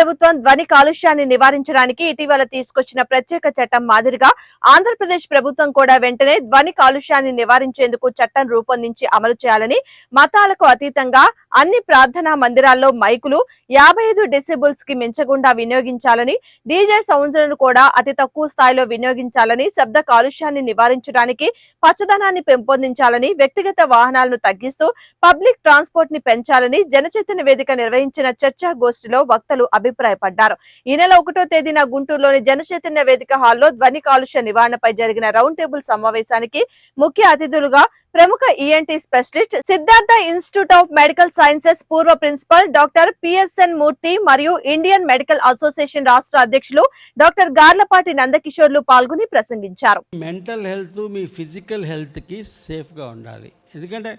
ప్రభుత్వం ధ్వని కాలుష్యాన్ని నివారించడానికి ఇటీవల తీసుకొచ్చిన ప్రత్యేక చట్టం మాదిరిగా ఆంధ్రప్రదేశ్ ప్రభుత్వం కూడా వెంటనే ధ్వని కాలుష్యాన్ని నివారించేందుకు చట్టం రూపొందించి అమలు చేయాలని, మతాలకు అతీతంగా అన్ని ప్రార్థనా మందిరాల్లో మైకులు 55 డెసిబుల్స్ కి మించకుండా వినియోగించాలని, డీజే సౌండ్లను కూడా అతి తక్కువ స్థాయిలో వినియోగించాలని, శబ్ద కాలుష్యాన్ని నివారించడానికి పచ్చదనాన్ని పెంపొందించాలని, వ్యక్తిగత వాహనాలను తగ్గిస్తూ పబ్లిక్ ట్రాన్స్పోర్ట్ ని పెంచాలని జనచైతన్య వేదిక నిర్వహించిన చర్చా గోష్ఠిలో వక్తలు అభిప్రాయపడ్డారు. ఈ నెల 1వ తేదీన గుంటూరులోని జనచైతన్య వేదిక హాల్లో ధ్వని కాలుష్య నివారణపై జరిగిన రౌండ్ టేబుల్ సమావేశానికి ముఖ్య అతిథులుగా ప్రముఖ ENT specialist, Siddhartha institute of medical sciences పూర్వ ప్రిన్సిపల్ డాక్టర్ పిఎస్ఎన్ మూర్తి మరియు ఇండియన్ మెడికల్ అసోసియేషన్ రాష్ట్ర అధ్యక్షులు డాక్టర్ గార్లపాటి నందకిషోర్లు పాల్గొని ప్రసంగించారు. మెంటల్ హెల్త్ మీ ఫిజికల్ హెల్త్కి సేఫ్గా ఉండాలి. ఎందుకంటే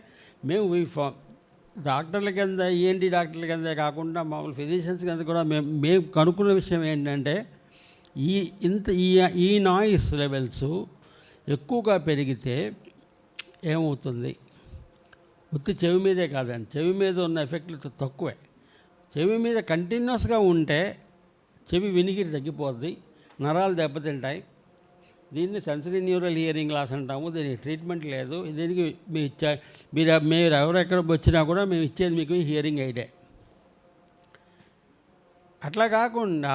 మేము డాక్టర్ల కింద ఈఎన్టీ డాక్టర్ల కింద కాకుండా మామూలు ఫిజిషియన్స్ కింద కూడా మేము కనుక్కున్న విషయం ఏంటంటే ఈ నాయిస్ లెవెల్స్ ఎక్కువగా పెరిగితే ఏమవుతుంది? ఉత్తి చెవి మీదే కాదండి, చెవి మీద ఉన్న ఎఫెక్ట్లు తక్కువే. చెవి మీద కంటిన్యూస్గా ఉంటే చెవి వినికిడి తగ్గిపోద్ది, నరాలు దెబ్బతింటాయి. దీన్ని సెన్సరీ న్యూరల్ హియరింగ్ లాస్ అంటాము. దీనికి ట్రీట్మెంట్ లేదు. దీనికి మీరు ఎవరెక్కడ వచ్చినా కూడా మేము ఇచ్చేది మీకు హియరింగ్ ఎయిడే. అట్లా కాకుండా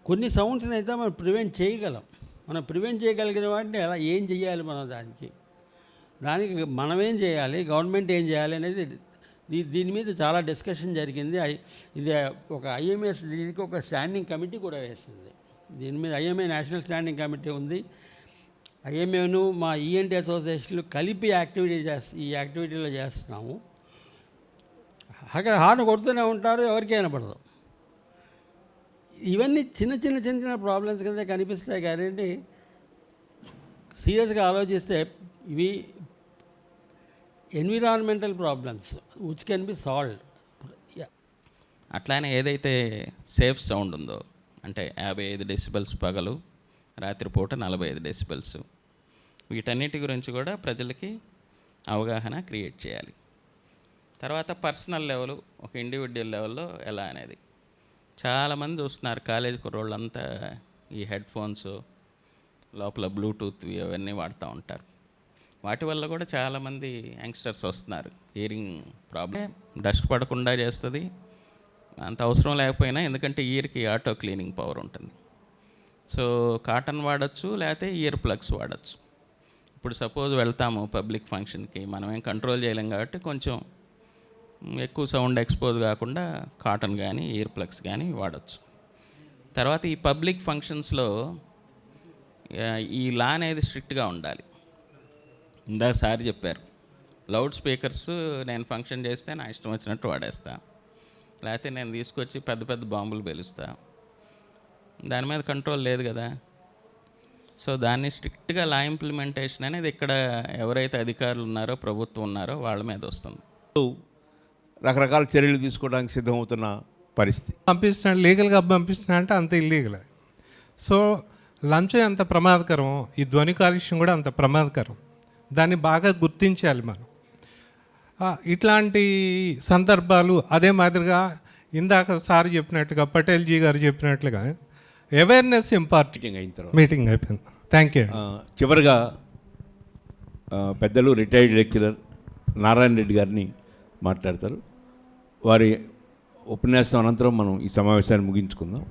కొన్ని సౌండ్స్ని అయితే మనం ప్రివెంట్ చేయగలం. మనం ప్రివెంట్ చేయగలిగిన వాటిని ఎలా ఏం చేయాలి, మనం దానికి మనం ఏం చేయాలి, గవర్నమెంట్ ఏం చేయాలి అనేది దీని మీద చాలా డిస్కషన్ జరిగింది. ఇది ఒక ఐఎంఎస్ దీనికి ఒక స్టాండింగ్ కమిటీ కూడా వేసింది. దీని మీద ఐఎంఏ నేషనల్ స్టాండింగ్ కమిటీ ఉంది. ఐఎంఏను మా ఈఎన్టీ అసోసియేషన్లు కలిపి ఈ యాక్టివిటీలో చేస్తున్నాము. అక్కడ హార్న్ కొడుతూనే ఉంటారు, ఎవరికి వినపడదు. ఇవన్నీ చిన్న ప్రాబ్లమ్స్ కింద కనిపిస్తాయి. కానీ సీరియస్గా ఆలోచిస్తే ఇవి environmental problems which can be solved. అట్లానే ఏదైతే సేఫ్ సౌండ్ ఉందో, అంటే 55 డెసిబెల్స్ పగలు, రాత్రిపూట 45 డెసిబెల్స్, వీటన్నిటి గురించి కూడా ప్రజలకి అవగాహన క్రియేట్ చేయాలి. తర్వాత పర్సనల్ లెవెల్, ఒక ఇండివిజువల్ లెవెల్లో ఎలా అనేది చాలామంది చూస్తున్నారు. కాలేజీ కుర్రోళ్ళంతా ఈ హెడ్ ఫోన్స్ లోపల బ్లూటూత్వి అవన్నీ వాడుతూ ఉంటారు. వాటి వల్ల కూడా చాలామంది యంగ్స్టర్స్ వస్తున్నారు. హియరింగ్ ప్రాబ్లం డస్ట్ పడకుండా చేస్తుంది, అంత అవసరం లేకపోయినా. ఎందుకంటే ఇయర్కి ఆటో క్లీనింగ్ పవర్ ఉంటుంది. సో కాటన్ వాడచ్చు, లేకపోతే ఇయర్ ప్లగ్స్ వాడచ్చు. ఇప్పుడు సపోజ్ వెళ్తాము పబ్లిక్ ఫంక్షన్కి, మనం ఏం కంట్రోల్ చేయలేం కాబట్టి కొంచెం ఎక్కువ సౌండ్ ఎక్స్పోజ్ కాకుండా కాటన్ కానీ ఇయర్ ప్లగ్స్ కానీ వాడచ్చు. తర్వాత ఈ పబ్లిక్ ఫంక్షన్స్లో ఈ లా అనేది స్ట్రిక్ట్గా ఉండాలి. ఇందాక సార్ చెప్పారు, లౌడ్ స్పీకర్స్ నేను ఫంక్షన్ చేస్తే నా ఇష్టం వచ్చినట్టు వాడేస్తా, లేకపోతే నేను తీసుకొచ్చి పెద్ద బాంబులు పేలుస్తా. దాని మీద కంట్రోల్ లేదు కదా. సో దాన్ని స్ట్రిక్ట్గా లా ఇంప్లిమెంటేషన్ అనేది ఇక్కడ ఎవరైతే అధికారులు ఉన్నారో, ప్రభుత్వం ఉన్నారో వాళ్ళ మీద వస్తుంది. రకరకాల చర్యలు తీసుకోవడానికి సిద్ధమవుతున్న పరిస్థితి. పంపిస్తున్నాడు, లీగల్గా పంపిస్తున్నా అంటే అంత ఇల్లీగల్. సో లంచం ఎంత ప్రమాదకరం, ఈ ధ్వని కాలుష్యం కూడా అంత ప్రమాదకరం. దాన్ని బాగా గుర్తించాలి మనం. ఇట్లాంటి సందర్భాలు అదే మాదిరిగా ఇందాక సార్ చెప్పినట్టుగా, పటేల్ జీ గారు చెప్పినట్లుగా అవేర్నెస్ ఇంపార్టెంట్. మీటింగ్ అయిపోయింది. Thank you. చివరిగా పెద్దలు రిటైర్డ్ లెక్చరర్ నారాయణ రెడ్డి గారిని మాట్లాడతారు. వారి ఉపన్యాసం అనంతరం మనం ఈ సమావేశాన్ని ముగించుకుందాం.